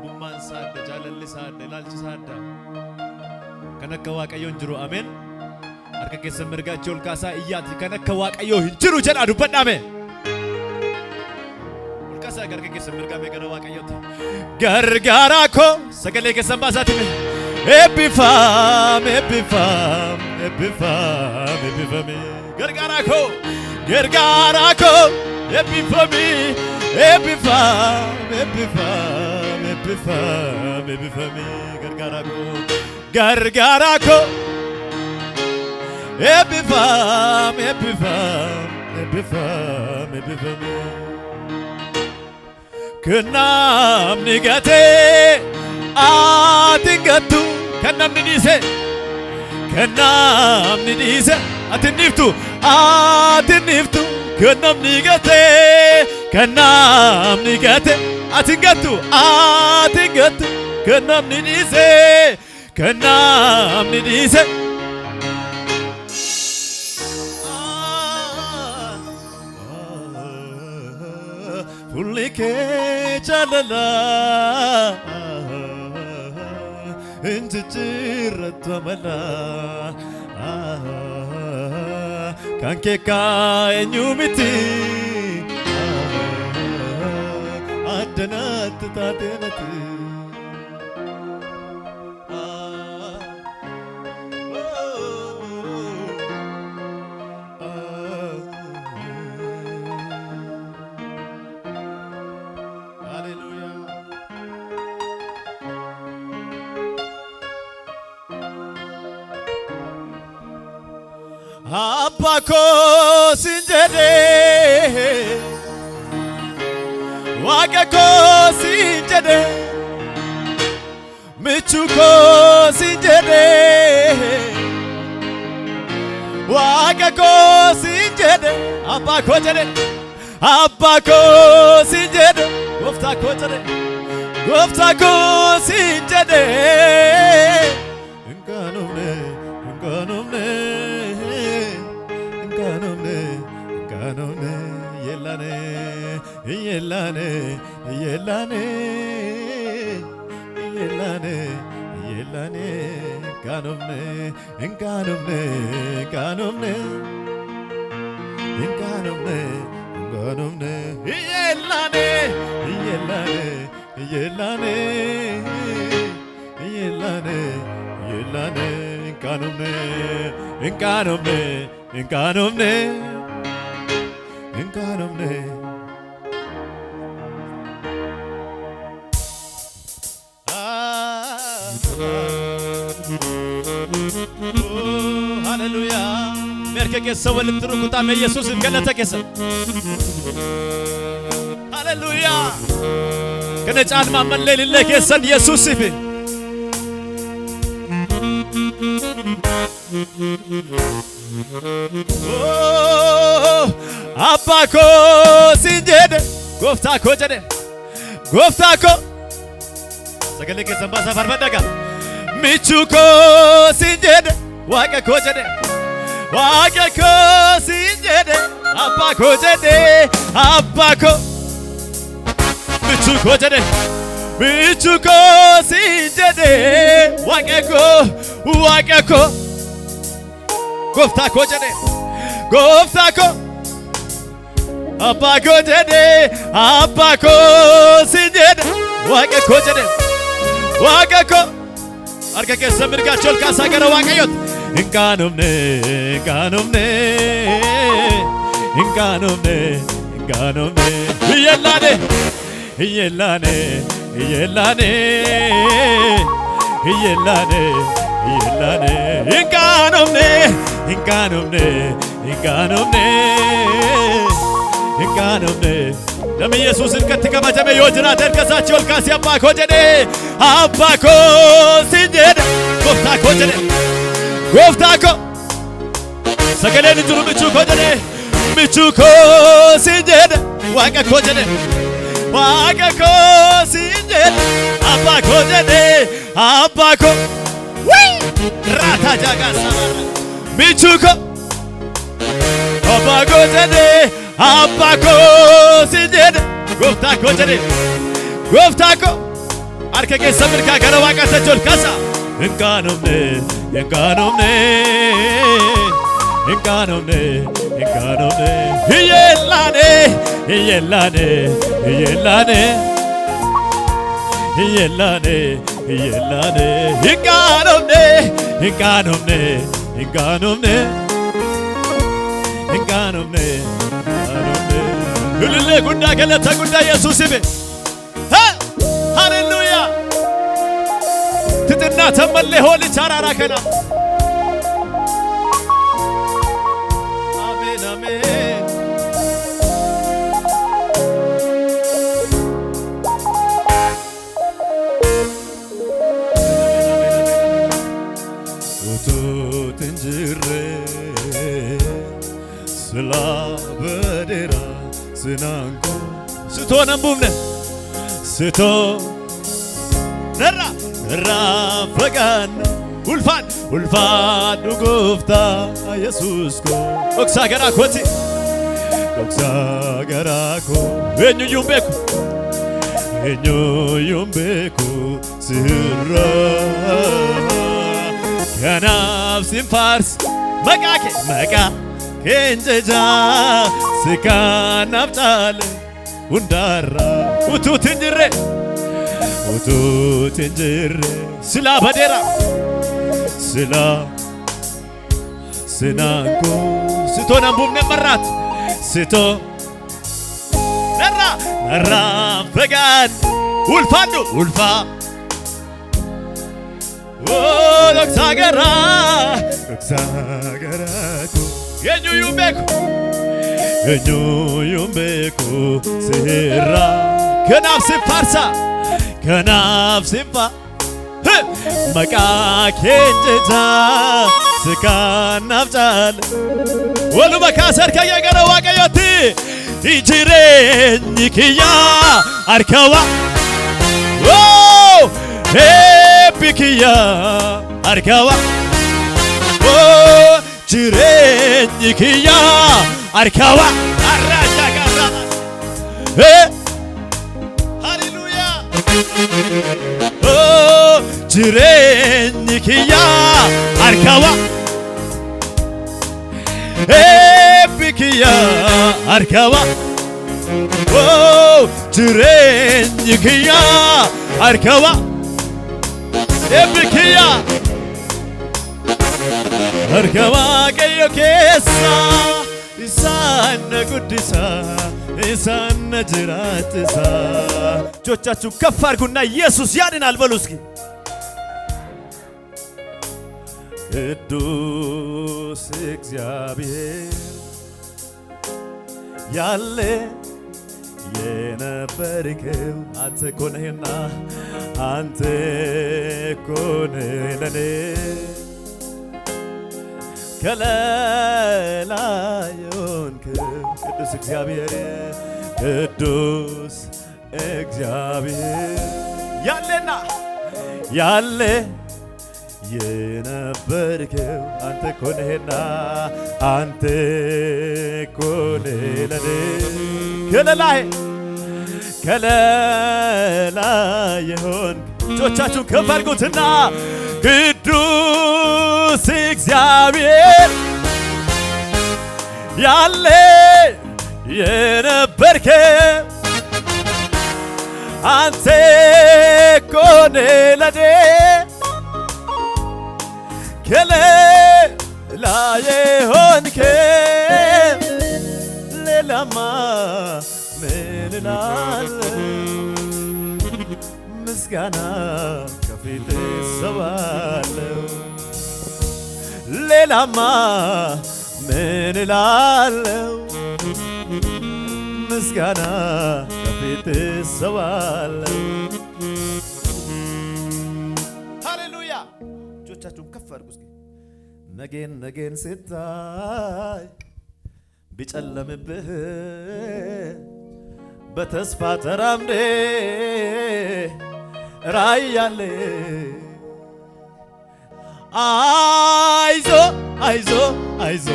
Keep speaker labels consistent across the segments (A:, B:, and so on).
A: abbummaan saadda jaalalli saadda ilaalchi saadda kan akka waaqayyoon jiru ameen harka keessan mirgaachuu ol kaasaa iyyaati kan akka waaqayyoo hin jiru jedha dubbadhaame ol kaasaa harka keessan mirgaame gara waaqayyooti gargaaraa koo sagalee keessan baasaatiin eebbifame gargaaraa koo eebbifame gargaaraa koo eebbifame kennamni gatee atin gattu kennamni dhiise atin niftu kennamni gatee atin gattu kennamni dhiise fulike chalala injijjiirrattu amala kan keekaa eenyu miti addanaatti taateenati Abba ko sinjede Waga ko sinjede Michu ko sinjede Waga ko sinjede Abba ko sinjede Gofta ko sinjede Nganumne yellane ganumne Hallelujah. Merke keessa walitti rukutame Yesuusin galata keessa. Hallelujah. Kana caalmaa mallee lillee keessan Yesuusiif. Abba ko sinjede Gofta ko sagalee keessan baasaa farfadhaga Michu ko sinjede Waqa ko sinjede Abba ko Michu ko sinjede Waqa ko Gofta ko Abba ko sinjede Waqa ko harka keessa mirgaachuu ol kaasaa gara waaqayyooti hingaanumne yellane hingaanumne Namni Yesuusin katti kabajame yoo jiraate harkasaachii ol kaasee abbaa koo jedhee abbaa koo si jedhe gooftaa koo sagaleen hin jiru michuu koo jedhee michuu koo si jedhe waaqa koo si jedhe abbaa koo jedhee abbaa koo raataa jaagaa samarra michuu koo abbaa koo jedhee Abba ko si jedhe gooftaa ko harka keessa mirgaa gara waaqaatti ol kaasa. Hinqaanomne hinqaanomne hinqaanomne hinqaanomne hiyyellaane hiyyellaane hiyyellaane hiyyellaane hiyyellaane hinqaanomne hinqaanomne hinqaanomne hinqaanomne hinqaanomne Hülülle guddaa galata guddaa Yesuusime ሃሌሉያ ትጥና ተመለ ሆል ቻራራ ከና አሜን አሜን ትንጅሬ ስላ በደራ ስናንኩ ስቶነምቡምነ ስቶ ነራ ነራ ፈጋን ulfaan ulfaan dhugoofta Yesuus ko dhoksaa garaa kooti dhoksaa garaa ko eenyuyyuu hin beeku sirra kanaaf sin faarsi maqaa keen jajaa si kanaaf caale hundaarraa utuutiin jirre silaa badeera sila sinanko sito nambumne marat sito narra fegan ulfandu ulfa oh loksagara ko yenyu yumbeku sirra kanaf sifarsa kanaf simpa maqaa keenjeta sikanaaf caale waluma kaasa harka kee gara waaqayyootti jireenyi kiyyaa harka eebbi kiyyaa harka jireenyi kiyyaa harka arracha garra hallelujah jireenyi kiyyaa harka eebbi kiyyaa harka jireenyi kiyyaa harka eebbi kiyyaa harka waaqayyo keessa isaan na guddisa isaan na jiraachisa እጆቻችሁን ከፍ አድርጉና ኢየሱስ ያድናል በሉ እስኪ ቅዱስ እግዚአብሔር ያለ የነበርከው አንተ እኮ ነህና አንተ እኮ ነህ ለኔ ከለላ የሆንከው ቅዱስ እግዚአብሔር ቅዱስ እግዚአብሔር ያለና ያለ የነበርከው አንተ እኮ ነህና አንተ እኮ ነህ ለኔ ከለላ የሆንክ እጆቻችሁን ከፍ አድርጉትና ቅዱስ እግዚአብሔር ያለ የነበርከው አንተ እኮ ነህ ለኔ ከለላ የሆንከው ሌላማ ምን እላለሁ ምስጋና ከፊትህ እሰዋለሁ ሌላማ ምን እላለሁ ምስጋና ከፊትህ እሰዋለሁ ሃሌሉያ እጆቻችሁን ከፍ አድርጉ እስኪ ነገን ስታይ ቢጨለምብህ በተስፋ ተራምዴ ራእይ ያለ አይዞ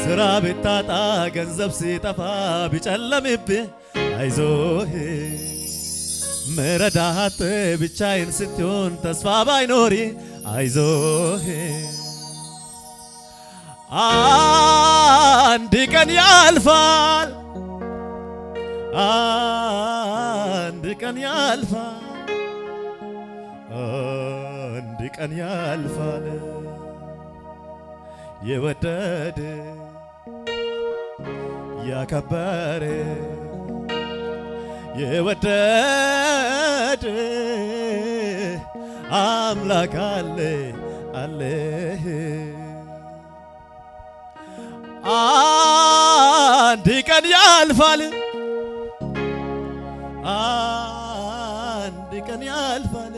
A: ስራ ብታጣ ገንዘብ ሲጠፋ ቢጨለምብህ አይዞ መረዳት ብቻዬን ስትሆን ተስፋ ባይኖሪ አይዞህ አንድ ቀን ያልፋል አንድ ቀን ያልፋል አንድ ቀን ያልፋል የወደደ ያከበረ የወደደ አምላክ አለ አለ አንድ ቀን ያልፋል አንድ ቀን ያልፋል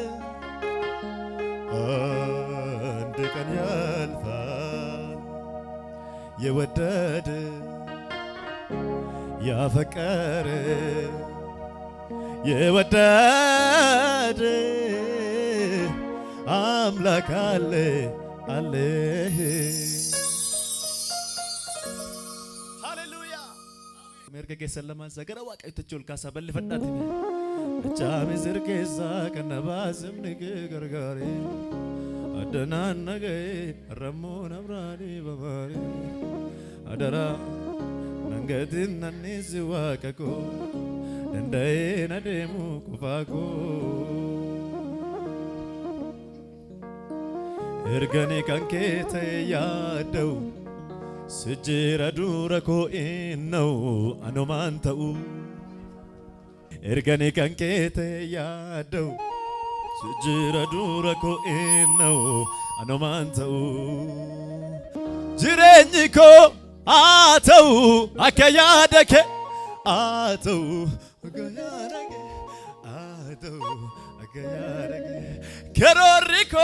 A: አንድ ቀን ያልፋል የወደደ ያፈቀረ የወደደ አምላክ አለ አለ ሃሌሉያ መርገጌ ሰለማ ዘገረ ዋቀይ ተቾል ካሳ በልፈዳት ቻሚ ዝርኬሳ ከነባስም ንግ ገርጋሪ አደናን ነገ ረሞ ነብራሪ በባሪ አደራ መንገድን ነንስ ዋቀቆ ደንዳዬ ነደሙ ቁፋቆ እርገኔ ከንኬተ ያደው ስጅረ ዱረ ኮኢነው አኖማን ተኡ እርገኔ ከንኬተ ያደው ስጅረ ዱረ ኮኢነው አኖማን ተኡ ጅሬኝኮ አተው አከያደከ አተው አከያደከ አተው አከያደከ ከሮሪኮ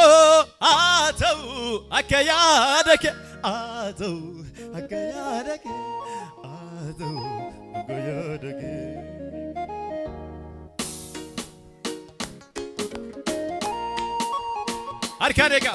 A: አተው አከያደከ አተው አከያደከ አተው አከያደከ አርካዴጋ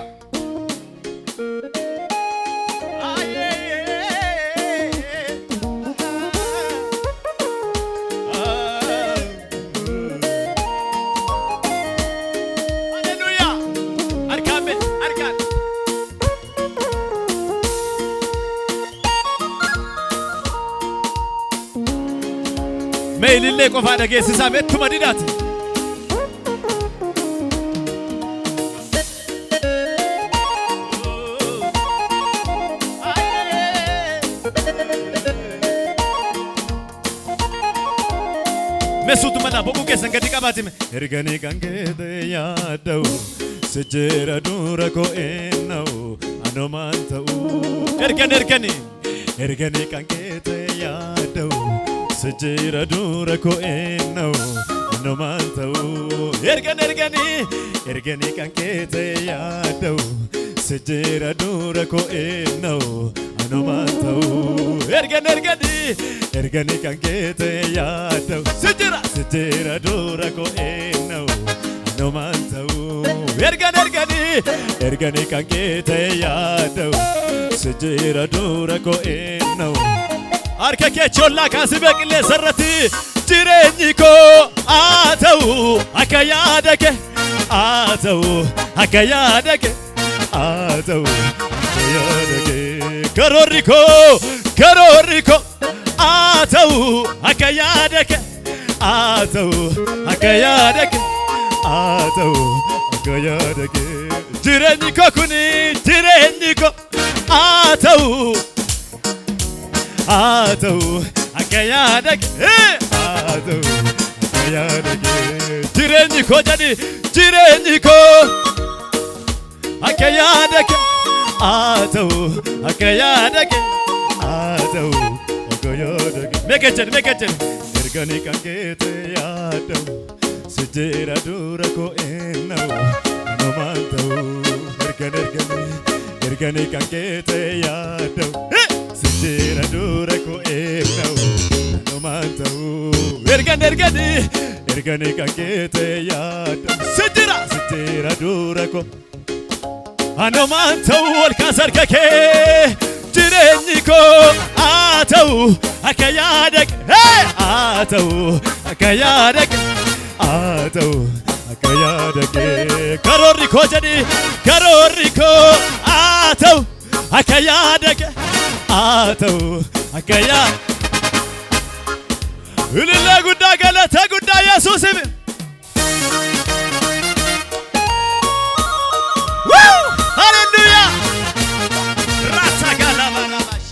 A: meilille qofa dhageessisaa meettuma didhaati mesuutu mana boquu keessan gadi qabaatime erganii kan keete yaadau sijjira dura ko'ennau anomaan ta'u erganii kan keete yaadau sijjira dura ko'ennau anomaan ta'u erganii kan keete yaadau sijjira dura ko'ennau anomaan ta'u erganii kan keete yaadau sijjira dura ko'ennau anomaan ta'u erganii kan keete yaadau sijjira dura ko'ennau harka kee chollaa kaasi beeqilee sarratti jireenyi koo ta'u akka yaada kee ta'u akka yaada kee ta'u akka yaada kee karoorri koo ta'u akka yaada kee ta'u akka yaada kee ta'u akka yaada kee jireenyi koo kuni jireenyi koo ta'u atau akayadak atau akayadak jireenyi ko jadi jireenyi ko akayadak atau akayadak atau akayadak mekechen ergani kan kete yadau sijira dura ko enau anomantau ergani kan kete yadau sijjira dura ko'ennau anomaan ta'u erganii kan keete yaadau sijjira dura ko anomaan ta'u ol kaas harka kee jireenyi koo ta'u akka yaada kee ta'u akka yaada kee አተው አካያደኬ ከሮሪኮ ጀዲ ከሮሪኮ አተው አካያደኬ አተው አካያ እልለ ጉዳ ገለተ ጉዳ ኢየሱስም ሃሌሉያ ራሳጋላባራባሽ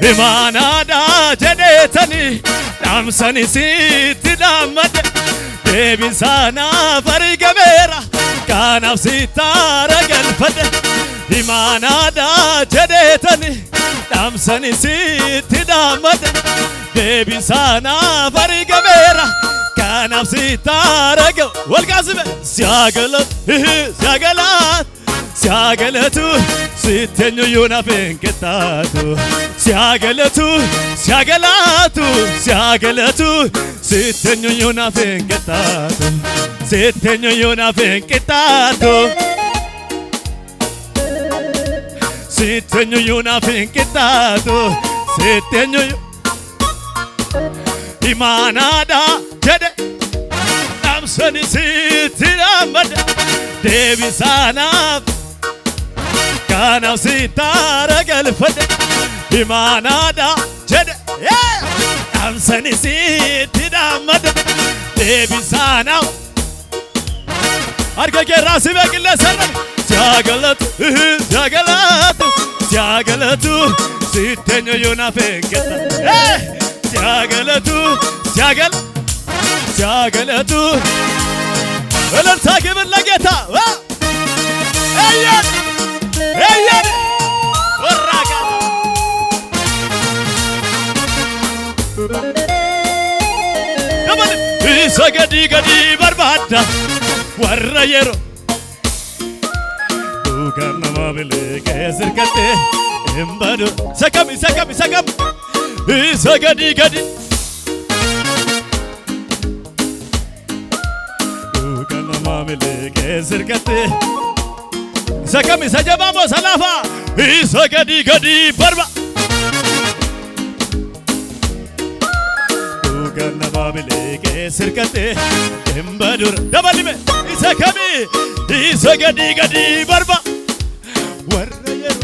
A: ኢማናዳ ጀኔተኒ ዳምሰኒ ሲትዳመደ ደቢሳና ፈሪገቤራ ካናፍ ሲታረገልፈደ ኢማናዳ ጀኔተኒ ዳምሰኒ ሲትዳመደ ደቢሳና ፈሪገቤራ ካናፍ ሲታረገው ወልጋዝበ ሲያገለት ሲያገላት ሲያገለቱ ሲተኙ ዩናፍን ቅጣቱ ሲያገለቱ ሲያገላቱ ሲያገለቱ ሲተኙ ዩናፍን ቅጣቱ ሲተኙ ዩናፍን ቅጣቱ ሲተኙ ዩናፍን ቅጣቱ ሲተኙ ኢማናዳ ጀደ ዳምሰኒ ሲትዳመደ ደቢሳና ካናፍ ሲታረገልፈደ ኢማናዳ ጀደ ዳምሰኒ ሲትዳመደ ደቢሳናው አርከኬ ራስ በቅለ ሰረ ሲያገለቱ ሲያገላቱ ሲያገለቱ ሲተኙ ዩናፍን ቅጣቱ ሲያገለቱ ሲያገለቱ እልልታ ግብር ለጌታ እየን እየን ወራጋ ደበል ሰገዲ ገዲ በርባዳ ወረየሮ ዱጋናማ ብለ ከስርከቴ እምባዶ ሰከም ሰከም ሰከም ሰገዲ ገዲ ዱጋናማ ብለ ከስርከቴ ሰከም ሰጀባሞ ሰላፋ ሰገዲ ገዲ በርባ ዱጋናማ ብለ ከስርከቴ እምባዶ ደበልሜ ሰከም ሰገዲ ገዲ በርባ ወረየሮ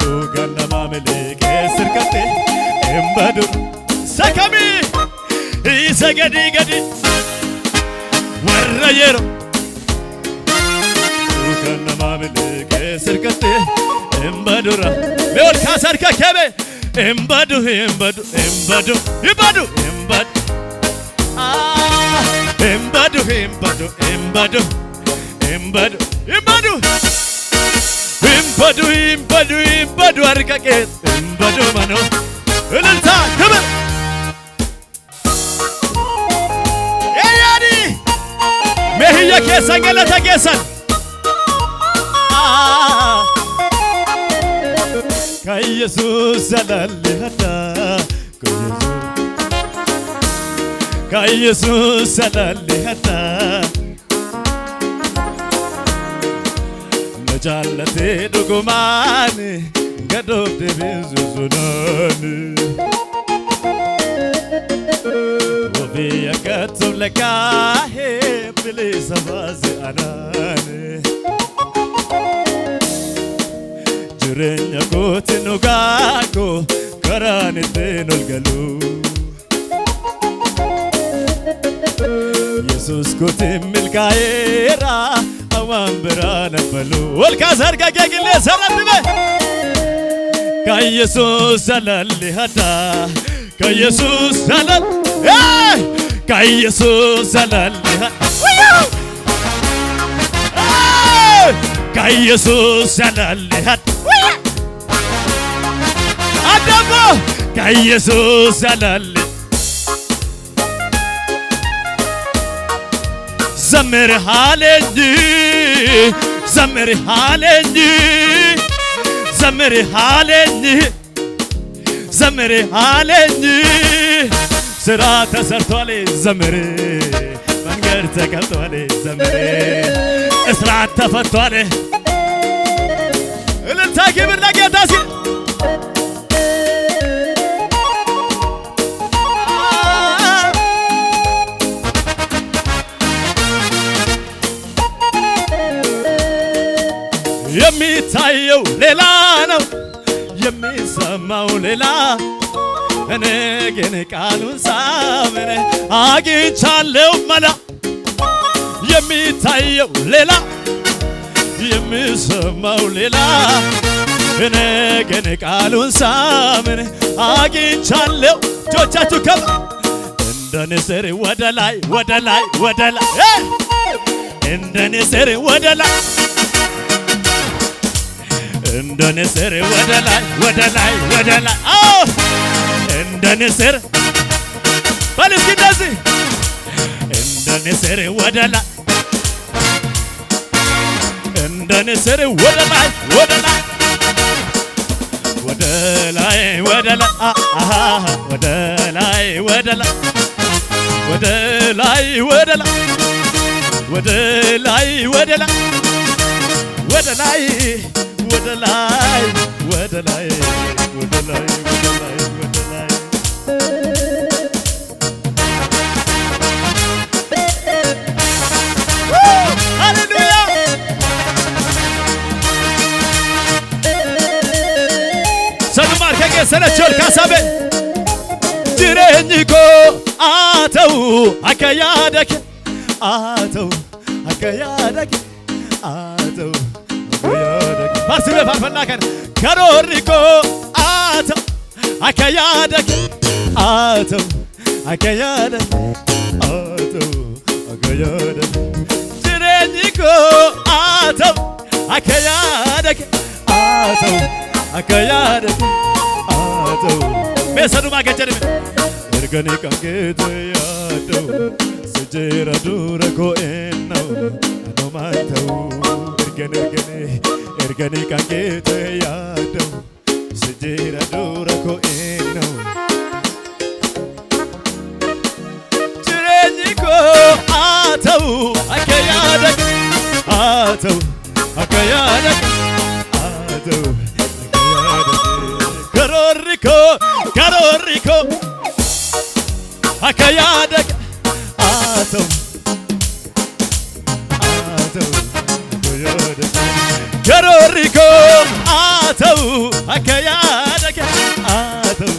A: ዱጋናማ ብለ ከስርከቴ እምባዶ ሰከም ሰገዲ ገዲ ወረየሮ ዱጋናማ ብለ ከስርከቴ እምባዶራ ሜወል ካሰርከ ከበ እምባዶ እምባዶ እምባዶ ይባዶ እምባዶ እምባዶ እምባዶ እምባዶ እምባዶ እምባዶ እምባዶ እምባዶ እምባዶ አርቀቄ እምባዶ ማኖ እልልታ ክብር ያያዲ መህየ ኬሰን ገለተ ኬሰን ከኢየሱስ ዘላልሃዳ ከኢየሱስ ዘላልሃዳ ነጃለቴ ዱጉማን ገዶብ ደብዙዙናን ወቢያ ከቱም ለካሄ ብሊሰባዝ አናን ጅሬኛ ኮቲኑ ጋጎ ከራኒቴን ኦልገሉ ኢየሱስ ኮቲ ሚልካኤራ አዋን ብራነ በሉ ወልካ ሰርጋ ከግለ ሰረትበ ከኢየሱስ ዘላልሃዳ ከኢየሱስ ዘላል ከኢየሱስ ዘላልሃዳ ከኢየሱስ ዘላልሃዳ አዳሞ ከኢየሱስ ዘላል ዘምር ሃሌንጂ ዘምር ሃሌንጂ ዘምር ሃሌንጂ ዘምር ሃሌንጂ ስራ ተሰርቷል ዘምር መንገድ ተከፍቷል ዘምር እስራት ተፈቷል እልልታ ክብር ለጌታ ሲል የሚታየው ሌላ ነው የሚሰማው ሌላ እኔ ግን ቃሉን ሳምን አግኝቻለሁ መላ የሚታየው ሌላ የሚሰማው ሌላ እኔ ግን ቃሉን ሳምን አግኝቻለሁ እጆቻችሁ ከፍ እንደ ንስር ወደ ላይ ወደ ላይ ወደ ላይ እንደ ንስር ወደ ላይ እንደ ንስር ወደ ላይ ወደ ላይ ወደ ላይ እንደ ንስር በል እስኪ እንደዚህ እንደ ንስር ወደ ላይ እንደ ንስር ወደ ላይ ወደ ላይ ወደ ላይ ወደ ላይ ወደ ላይ ወደ ላይ ወደ ላይ ወደ ላይ ወደ ላይ ወደ ላይ ወደ ላይ ወደ ላይ ወደ ላይ ወደ ላይ ወደ ላይ ሃሌሉያ ሰኑማር ከገሰለቾል ካሳበ ጅሬኝኮ አተው አከያደክ አተው አከያደክ አተው አከያደክ ፋርሲበ ፋርፈናከን ከሮሪኮ አተው አከያደክ አተው አከያደክ አተው አከያደክ ጅሬኝኮ አተው አከያደክ አተው አከያደክ አተው ቤሰኑማ ገጀርም እርገኔ ቀንጌተ ያደው ስጀራ ዱረ ኮኤነው አኖማንተው እርገኔ ቀንጌተ ያደው ስጀራ ዱረ ኮኤነው ጅሬኝኮ አተው አከያደክ አተው አከያደክ አተው ከሮሪኮ ከሮሪኮ አከያደክ አተው አተው አከያደክ ከሮሪኮ አተው አከያደክ አተው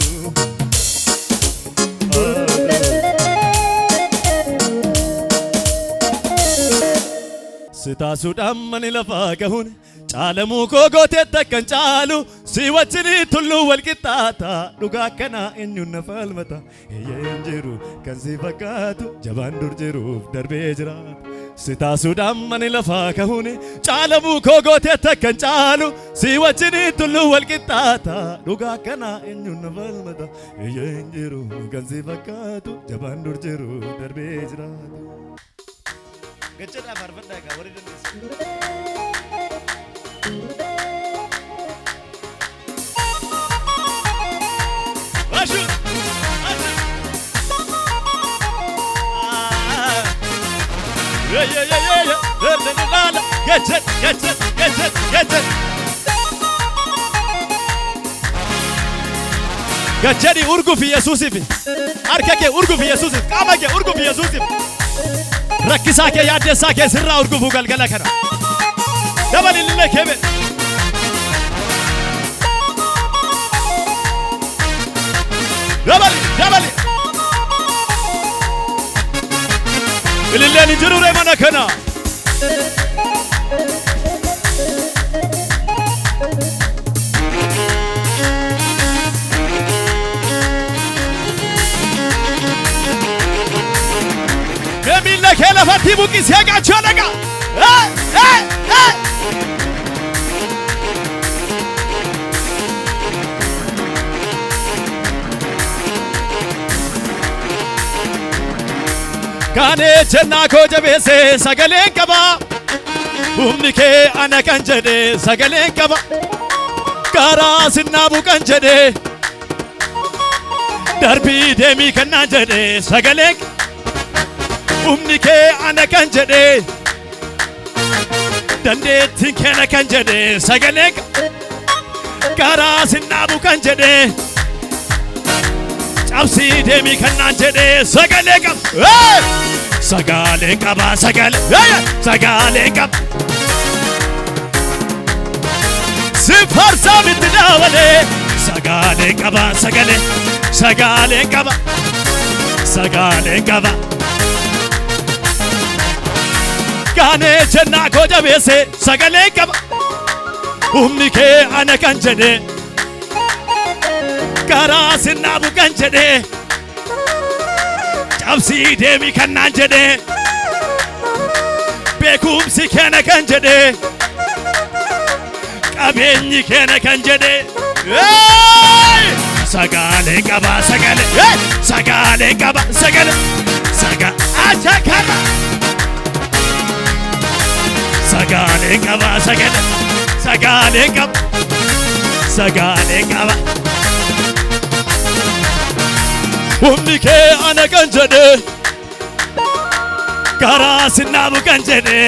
A: ስታሱዳም መን ለፋ ገሁን ጫለሙ ኮጎቴ ተከን ጫሉ ሲወችኒ ቱሉ ወልቂጣታ ዱጋ ከና እኙነ ፈልመታ የየንጅሩ ከንሲ ፈካቱ ጀባን ዱር ጅሩፍ ደርቤ ጅራት ስታሱዳም መን ለፋ ገሁን ጫለሙ ኮጎቴ ተከን ጫሉ ሲወችኒ ቱሉ ወልቂጣታ ዱጋ ከና እኙነ ፈልመታ የየንጅሩ ከንሲ ፈካቱ ጀባን ዱር ጅሩፍ ደርቤ ጅራት ገጨዳ ፈርፈዳ ጋ ወሪደንስ Aşu Gaceri urgufi Yesusifi Arkake urgufi Yesusifi Kamake urgufi Yesusifi Rakkisake yaddesake sirra urgufu galgala kana Dabali lille kebe Dabali Ililleni jirure mana kana Emille kele fatti buki sega çolaga Kane chenna ko jabese sagale kaba Umnike ana kanjede sagale kaba Kara sinna bu kanjede Darbi demi kanjede sagale Umnike ana kanjede Dande tinkena kanjede sagale Kara sinna bu kanjede Chapsi demi kanjede sagale Sagale kaba sagale sagale kaba sifarsa mitti daawale sagaalee qaba sagaalee qaba sagaalee qaba gaanee jennaa koo jabeesse sagalee qaba humni kee ana kan jedhe karaa sinnaabu kan jedhe cabsii deemi kan naan jedhe beekumsi keena kan jedhe qabeenyi keena kan jedhe sagaalee qaba sagaalee qaba acha kana sagaalee qaba sagaalee qaba humni kee ana kan jedhe karaa sinnaabu kan jedhe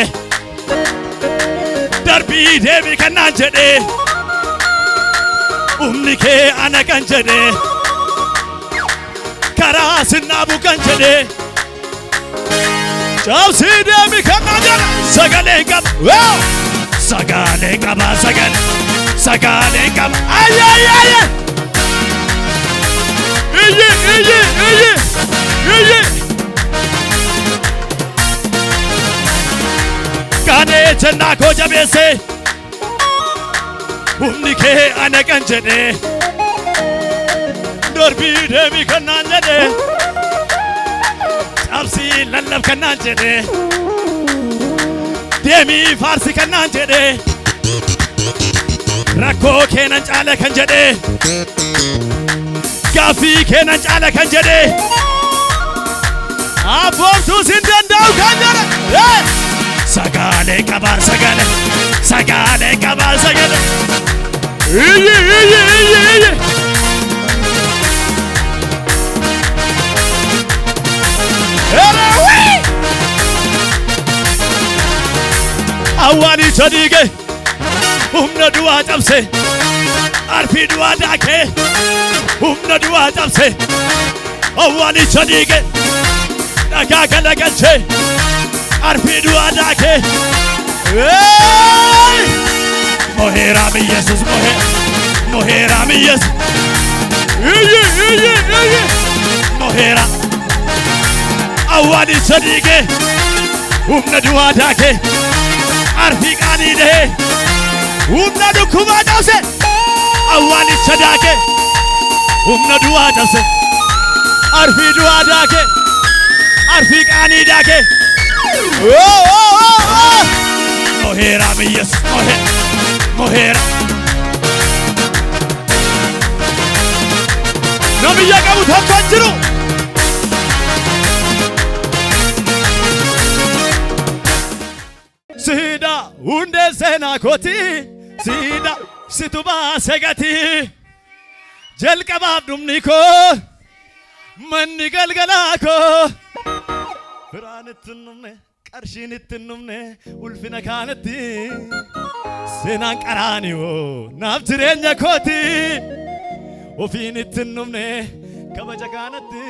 A: darbii deemi kan naan jedhe humni kee ana kan jedhe karaa sinnaabu kan jedhe cabsii deemi kan naan jedhe sagalee qaba sagaalee qaba sagaalee qaba ayyaayyaayya iyyi gaanee jennaa koo jabeesse humni kee ana kan jedhe darbii deemi kan naan jedhe cabsii lallab kan naan jedhe deemii faarsi kan naan jedhe rakkoo keenan caala kan jedhe gaaffii keenan caala kan jedhe abboomtuu sin danda'u kan jedhe sagaalee qaba sagaalee qaba iyyi awwaalicha dhiige humna du'aa cabse arfii du'aa daakee humna du'aa cabse awwaalicha dhiige dhagaa galagalchee arfii du'aa daakee moheeraam Iyesuus moheeraam Iyesuus iyyi moheera awwaalicha dhiige humna du'aa daakee arfii qaanii dhahee humna dhukkubaa cabse awwaalicha daakee humna du'aa cabse arfii du'aa daakee arfii qaanii daakee moheeraam Iyesuus moheera namiyya qabu tokko jiru siida hundee seenaa kooti siida situ baase gatii jalqabaaf dhumni koo manni galgalaa koo firaan ittiin dhumne qarshiin ittiin dhumne ulfina kaanatti seenaan qaraaniwoo naaf jireenya kooti ofiin ittiin dhumne kabaja kaanatti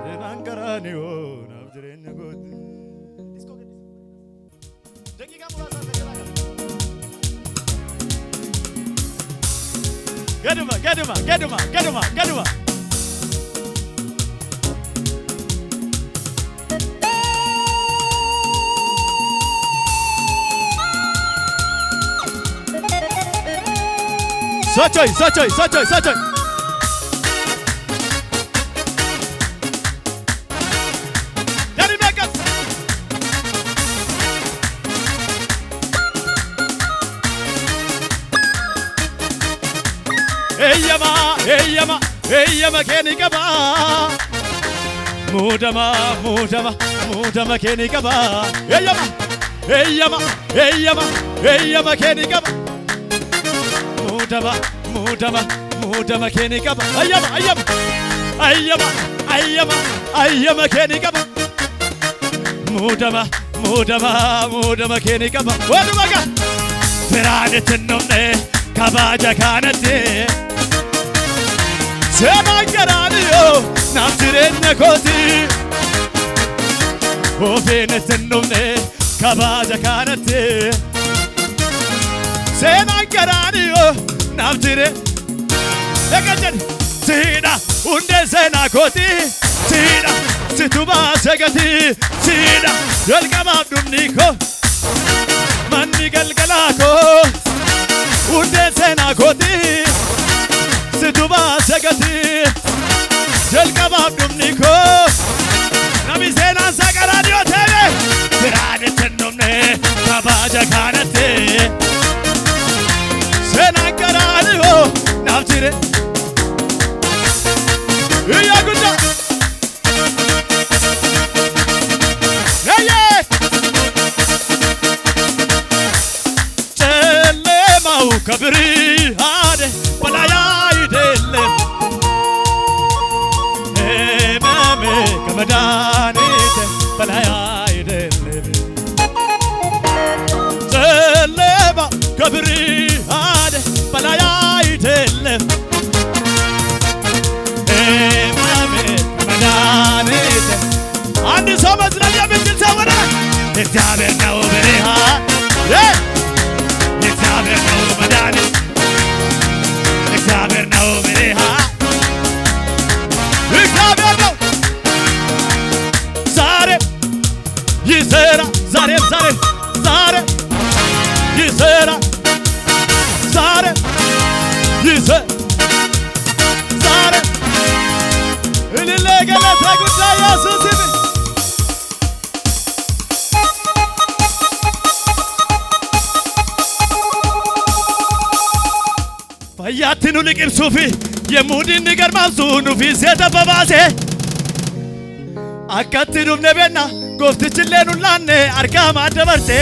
A: seenaan qaraaniwoo naaf jireenya kooti. Gaduma. Sochoy. Eyyama keeni qaba muudama keeni qaba eyyama keeni qaba muudama keeni qaba ayyama keeni qaba muudama keeni qaba walumaa gaa firaan ittiin dhumne kabaja kaanatti seenaan qaraaniwoo naaf jireenya kooti ofiin ittiin dhumne kabaja kaanatti seenaan garaaniyo naaf jire eega jedhi siidha hundee seenaa kooti siidha situ baase gatii siidha jalqabaaf dhumni koo manni galgalaa koo hundee seenaa kooti situ baase gatii jalqabaaf dhumni koo nami seenaan isaa garaaniyo ta'e biraan ittiin dhumne kabaaja kaanatti seenaan garaaniyo naaf jire iyyaa guddaa ጨለማው ከብርሃን በላይ አይደለም ሕመሜ ከመድኃኒቴ በላይ አይደለም ጨለማው ከብርሃን በላይ አይደለም ሕመሜ ከመድኃኒቴ አንድ ሰው መዝለል የሚችል ሰው ወደ እግዚአብሔር ነው ብርሃን እግዚአብሔር ነው መድኃኒት እግዚአብሔር ነው ብርሃን እግዚአብሔር ነው ዛሬም ይሠራ ዛሬም ይሠራ ዛሬም ይሠራ ዛሬም እልል ገለታ ጉዳይ ኢየሱስ fayyatinu liqimsuufi yemmuudin ni garmaamsuunu fi seeta babaase akkatti dhufne benna gooftichillee nullaanne harkaamaa dabarse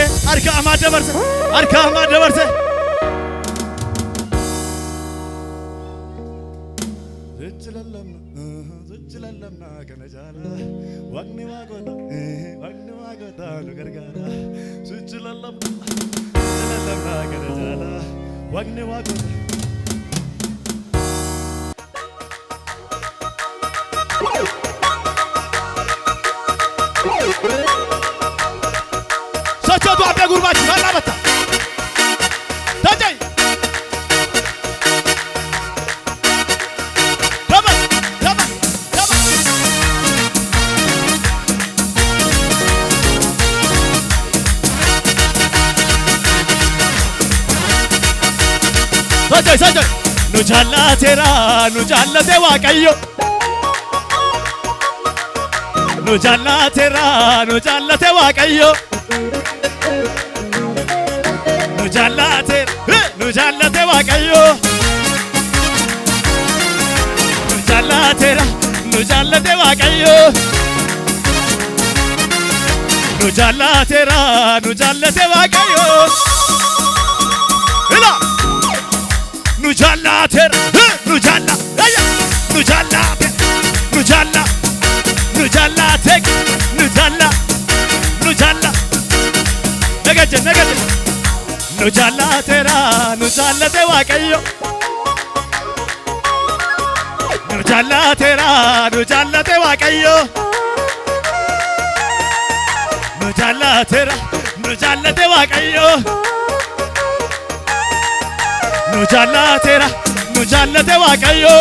A: zichilallamna kana jaala waqni waaqota nu gargaara zichilallamna kana jaala waqni waaqota sochotu abbe gurbachi balabata tajay daba sajay nu jallate waaqayyo nu jallate waaqayyo nu jallate waaqayyo nu jallate waaqayyo nu jallate waaqayyo ila nu jallate negate nu jallate waaqayyo nu jallate waaqayyo nu jallate waaqayyo nu jallate waaqayyo